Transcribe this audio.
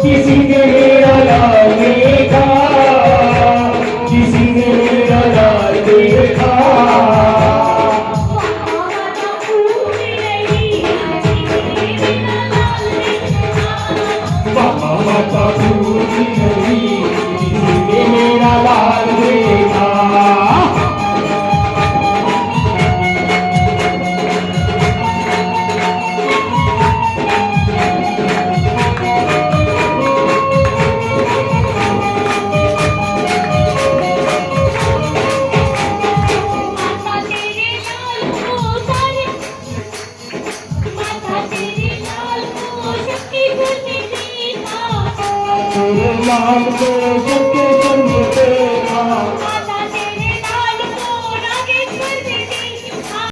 किसी ने मेरा लाल देखा, किसी ने मेरा लाल देखा। बाबा माता भूली नहीं, किसी ने मेरा लाल देखा। लाल को सबके